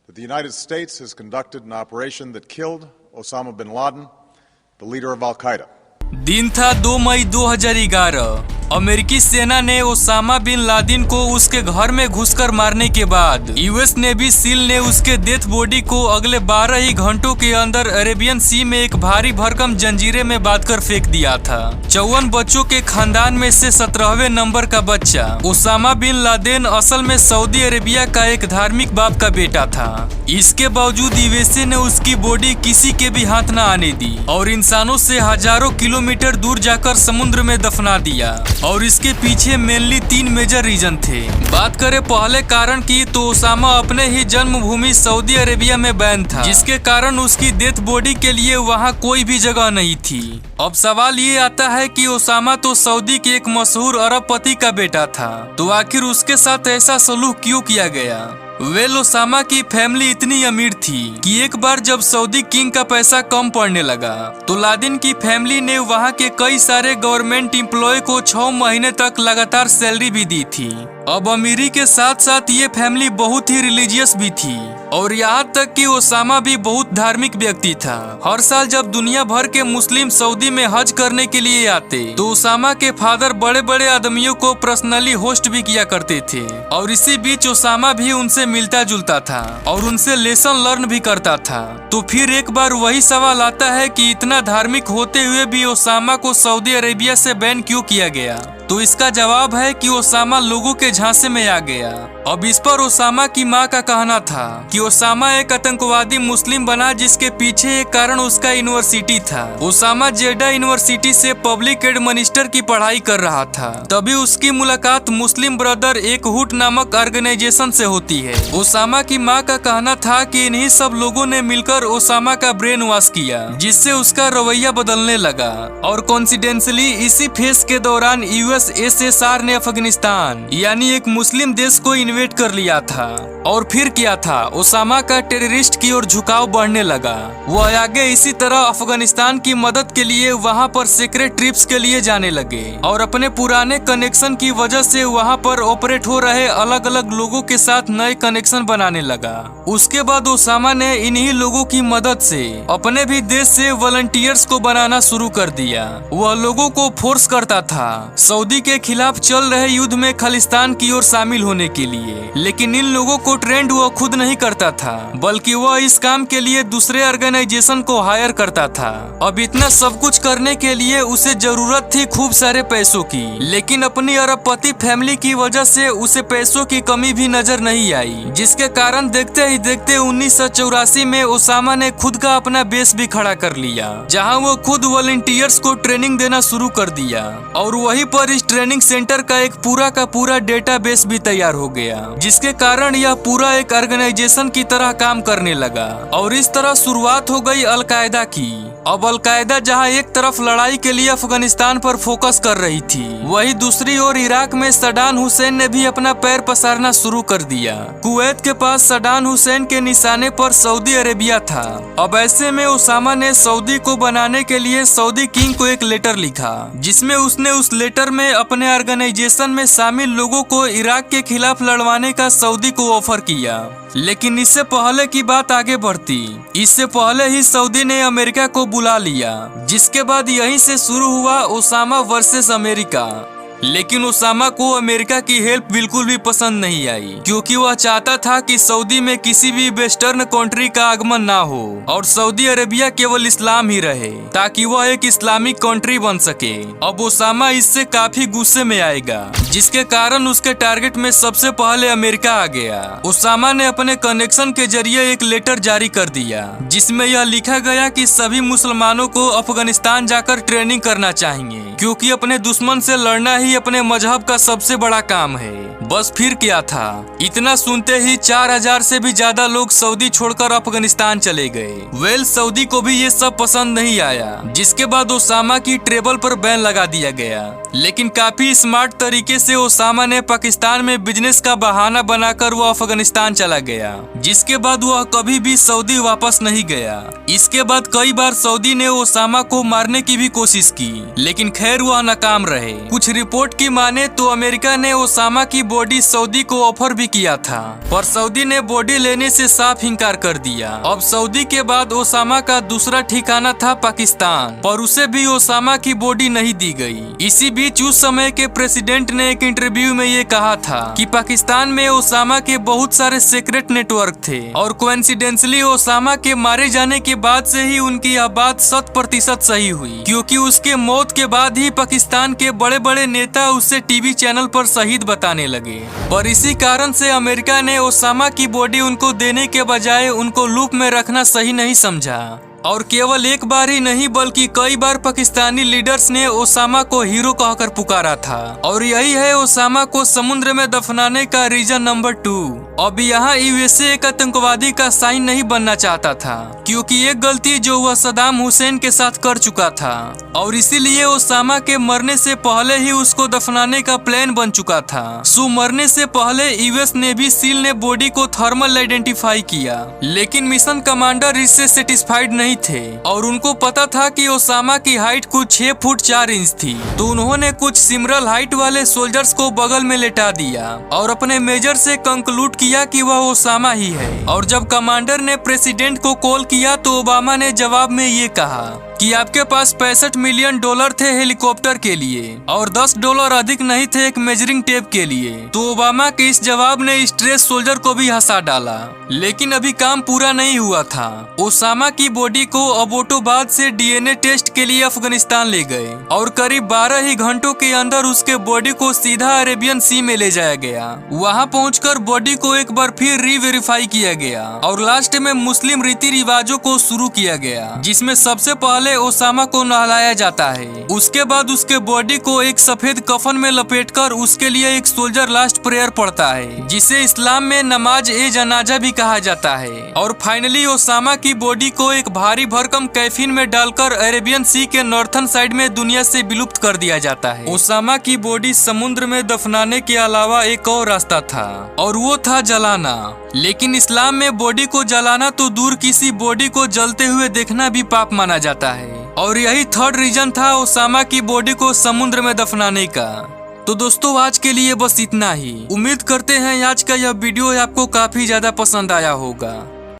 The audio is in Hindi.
that the United States has conducted an operation that killed Osama bin Laden, the leader of Al-Qaeda. दिन था 2 मई 2011। अमेरिकी सेना ने ओसामा बिन लादेन को उसके घर में घुसकर मारने के बाद यूएस नेवी सील ने उसके डेथ बॉडी को अगले 12 ही घंटों के अंदर अरेबियन सी में एक भारी भरकम जंजीरे में बांधकर फेंक दिया था। 54 बच्चों के खानदान में से 17वें नंबर का बच्चा ओसामा बिन लादेन असल में सऊदी अरेबिया का एक धार्मिक बाप का बेटा था। इसके बावजूद यूएसए ने उसकी बॉडी किसी के भी हाथ न आने दी और इंसानों से हजारों किलोमीटर दूर जाकर समुद्र में दफना दिया। और इसके पीछे मेनली 3 मेजर रीजन थे। बात करें पहले कारण की तो ओसामा अपने ही जन्मभूमि सऊदी अरेबिया में बैन था, जिसके कारण उसकी डेथ बॉडी के लिए वहां कोई भी जगह नहीं थी। अब सवाल ये आता है कि ओसामा तो सऊदी के एक मशहूर अरबपति का बेटा था, तो आखिर उसके साथ ऐसा सलूक क्यों किया गया? ओसामा की फैमिली इतनी अमीर थी कि एक बार जब सऊदी किंग का पैसा कम पड़ने लगा तो लादेन की फैमिली ने वहां के कई सारे गवर्नमेंट एम्प्लॉय को 6 महीने तक लगातार सैलरी भी दी थी। अब अमीरी के साथ साथ ये फैमिली बहुत ही रिलीजियस भी थी और यहाँ तक कि ओसामा भी बहुत धार्मिक व्यक्ति था। हर साल जब दुनिया भर के मुस्लिम सऊदी में हज करने के लिए आते तो ओसामा के फादर बड़े बड़े आदमियों को पर्सनली होस्ट भी किया करते थे और इसी बीच ओसामा भी उनसे मिलता जुलता था और उनसे लेसन लर्न भी करता था। तो फिर एक बार वही सवाल आता है कि इतना धार्मिक होते हुए भी ओसामा को सऊदी अरेबिया से बैन क्यों किया गया? तो इसका जवाब है कि ओसामा लोगों के झांसे में आ गया। अब इस पर ओसामा की मां का कहना था कि ओसामा एक आतंकवादी मुस्लिम बना, जिसके पीछे एक कारण उसका यूनिवर्सिटी था। ओसामा जेडा यूनिवर्सिटी से पब्लिक एडमिनिस्टर की पढ़ाई कर रहा था, तभी उसकी मुलाकात मुस्लिम ब्रदर एक हुट नामक ऑर्गेनाइजेशन से होती है। ओसामा की मां का कहना था कि इन्हीं सब लोगों ने मिलकर ओसामा का ब्रेन वॉश किया, जिससे उसका रवैया बदलने लगा। और कॉन्सिडेंशली इसी फेज के दौरान यूएसएसआर ने अफगानिस्तान यानी एक मुस्लिम देश को इन्वेट कर लिया था। और फिर क्या था, ओसामा का टेररिस्ट की ओर झुकाव बढ़ने लगा। वह आगे इसी तरह अफगानिस्तान की मदद के लिए वहां पर सीक्रेट ट्रिप्स के लिए जाने लगे और अपने पुराने कनेक्शन की वजह से वहां पर ऑपरेट हो रहे अलग अलग लोगों के साथ नए कनेक्शन बनाने लगा। उसके बाद ओसामा ने इन्हीं लोगों की मदद से अपने भी देश से वॉलंटियर्स को बनाना शुरू कर दिया। वह लोगों को फोर्स करता था सऊदी के खिलाफ चल रहे युद्ध में खालिस्तान की ओर शामिल होने के लिए, लेकिन इन लोगों को ट्रेंड वह खुद नहीं करता था, बल्कि वह इस काम के लिए दूसरे ऑर्गेनाइजेशन को हायर करता था। अब इतना सब कुछ करने के लिए उसे जरूरत थी खूब सारे पैसों की, लेकिन अपनी अरबपति फैमिली की वजह से उसे पैसों की कमी भी नजर नहीं आई, जिसके कारण देखते ही देखते 1984 में ओसामा ने खुद का अपना बेस भी खड़ा कर लिया, जहां वो खुद वॉलंटियर्स को ट्रेनिंग देना शुरू कर दिया। और वहीं पर इस ट्रेनिंग सेंटर का एक पूरा का पूरा डेटाबेस भी तैयार हो गया, जिसके कारण यह पूरा एक ऑर्गेनाइजेशन की तरह काम करने लगा। और इस तरह शुरुआत हो गई अलकायदा की। अब अलकायदा जहां एक तरफ लड़ाई के लिए अफगानिस्तान पर फोकस कर रही थी, वहीं दूसरी ओर इराक में सद्दाम हुसैन ने भी अपना पैर पसारना शुरू कर दिया। कुवैत के पास सद्दाम हुसैन के निशाने पर सऊदी अरेबिया था। अब ऐसे में ओसामा ने सऊदी को बनाने के लिए सऊदी किंग को एक लेटर लिखा, जिसमें उसने उस लेटर में अपने ऑर्गेनाइजेशन में शामिल लोगों को इराक के खिलाफ लड़वाने का सऊदी को ऑफर किया। लेकिन इससे पहले की बात आगे बढ़ती, इससे पहले ही सऊदी ने अमेरिका को बुला लिया, जिसके बाद यहीं से शुरू हुआ ओसामा वर्सेस अमेरिका। लेकिन ओसामा को अमेरिका की हेल्प बिल्कुल भी पसंद नहीं आई, क्योंकि वह चाहता था कि सऊदी में किसी भी वेस्टर्न कंट्री का आगमन ना हो और सऊदी अरेबिया केवल इस्लाम ही रहे, ताकि वह एक इस्लामिक कंट्री बन सके। अब ओसामा इससे काफी गुस्से में आएगा, जिसके कारण उसके टारगेट में सबसे पहले अमेरिका आ गया। ओसामा ने अपने कनेक्शन के जरिए एक लेटर जारी कर दिया, जिसमें यह लिखा गया कि सभी मुसलमानों को अफगानिस्तान जाकर ट्रेनिंग करना चाहिए, क्योंकि अपने दुश्मन से लड़ना ही अपने मजहब का सबसे बड़ा काम है। बस फिर क्या था, इतना सुनते ही 4000 से भी ज्यादा लोग सऊदी छोड़कर अफगानिस्तान चले गए। सऊदी को भी ये सब पसंद नहीं आया, जिसके बाद ओसामा की ट्रेवल पर बैन लगा दिया गया। लेकिन काफी स्मार्ट तरीके से ओसामा ने पाकिस्तान में बिजनेस का बहाना बनाकर वह अफगानिस्तान चला गया, जिसके बाद वह कभी भी सऊदी वापस नहीं गया। इसके बाद कई बार सऊदी ने ओसामा को मारने की भी कोशिश की, लेकिन खैर वह नाकाम रहे। कुछ रिपोर्ट रिपोर्ट की माने तो अमेरिका ने ओसामा की बॉडी सऊदी को ऑफर भी किया था, पर सऊदी ने बॉडी लेने से साफ इनकार कर दिया। अब सऊदी के बाद ओसामा का दूसरा ठिकाना था पाकिस्तान, पर उसे भी ओसामा की बॉडी नहीं दी गई। इसी बीच उस समय के प्रेसिडेंट ने एक इंटरव्यू में ये कहा था कि पाकिस्तान में ओसामा के बहुत सारे सीक्रेट नेटवर्क थे और कोइंसिडेंटली ओसामा के मारे जाने के बाद से ही उनकी यह बात 100% सही हुई, क्योंकि उसके मौत के बाद ही पाकिस्तान के बड़े बड़े नेता उसे टीवी चैनल पर शहीद बताने लगे। पर इसी कारण से अमेरिका ने ओसामा की बॉडी उनको देने के बजाय उनको लूप में रखना सही नहीं समझा। और केवल एक बार ही नहीं बल्कि कई बार पाकिस्तानी लीडर्स ने ओसामा को हीरो कहकर पुकारा था। और यही है ओसामा को समुद्र में दफनाने का रीजन नंबर 2। अब यहाँ यूएसए एक आतंकवादी का साइन नहीं बनना चाहता था, क्योंकि एक गलती जो वह सद्दाम हुसैन के साथ कर चुका था, और इसीलिए ओसामा के मरने से पहले ही उसको दफनाने का प्लान बन चुका था। सो मरने से पहले यूएस नेवी सील ने बॉडी को थर्मल आइडेंटिफाई किया, लेकिन मिशन कमांडर इससे सेटिस्फाइड नहीं थे और उनको पता था कि ओसामा की हाइट कुछ 6 फुट 4 इंच थी। तो उन्होंने कुछ सिमिलर हाइट वाले सोल्जर्स को बगल में लेटा दिया और अपने मेजर से कंक्लूड किया कि वह ओसामा ही है। और जब कमांडर ने प्रेसिडेंट को कॉल किया तो ओबामा ने जवाब में ये कहा कि आपके पास $65 मिलियन थे हेलीकॉप्टर के लिए और $10 अधिक नहीं थे एक मेजरिंग टेप के लिए। तो ओबामा के इस जवाब ने स्ट्रेस सोल्जर को भी हंसा डाला। लेकिन अभी काम पूरा नहीं हुआ था। ओसामा की बॉडी को अबोटाबाद से डीएनए टेस्ट के लिए अफगानिस्तान ले गए और करीब 12 ही घंटों के अंदर उसके बॉडी को सीधा अरेबियन सी में ले जाया गया। वहां पहुंचकर बॉडी को एक बार फिर रीवेरीफाई किया गया और लास्ट में मुस्लिम रीति रिवाजों को शुरू किया गया, जिसमें सबसे पहले ओसामा को नहलाया जाता है। उसके बाद उसके बॉडी को एक सफेद कफन में लपेटकर उसके लिए एक सोल्जर लास्ट प्रेयर पढ़ता है, जिसे इस्लाम में नमाज ए जनाजा भी कहा जाता है। और फाइनली ओसामा की बॉडी को एक भारी भरकम कैफिन में डालकर अरेबियन सी के नॉर्थन साइड में दुनिया से विलुप्त कर दिया जाता है। ओसामा की बॉडी समुद्र में दफनाने के अलावा एक और रास्ता था और वो था जलाना। लेकिन इस्लाम में बॉडी को जलाना तो दूर, किसी बॉडी को जलते हुए देखना भी पाप माना जाता है। और यही थर्ड रीजन था ओसामा की बॉडी को समुद्र में दफनाने का। तो दोस्तों आज के लिए बस इतना ही। उम्मीद करते हैं आज का यह वीडियो आपको काफी ज्यादा पसंद आया होगा।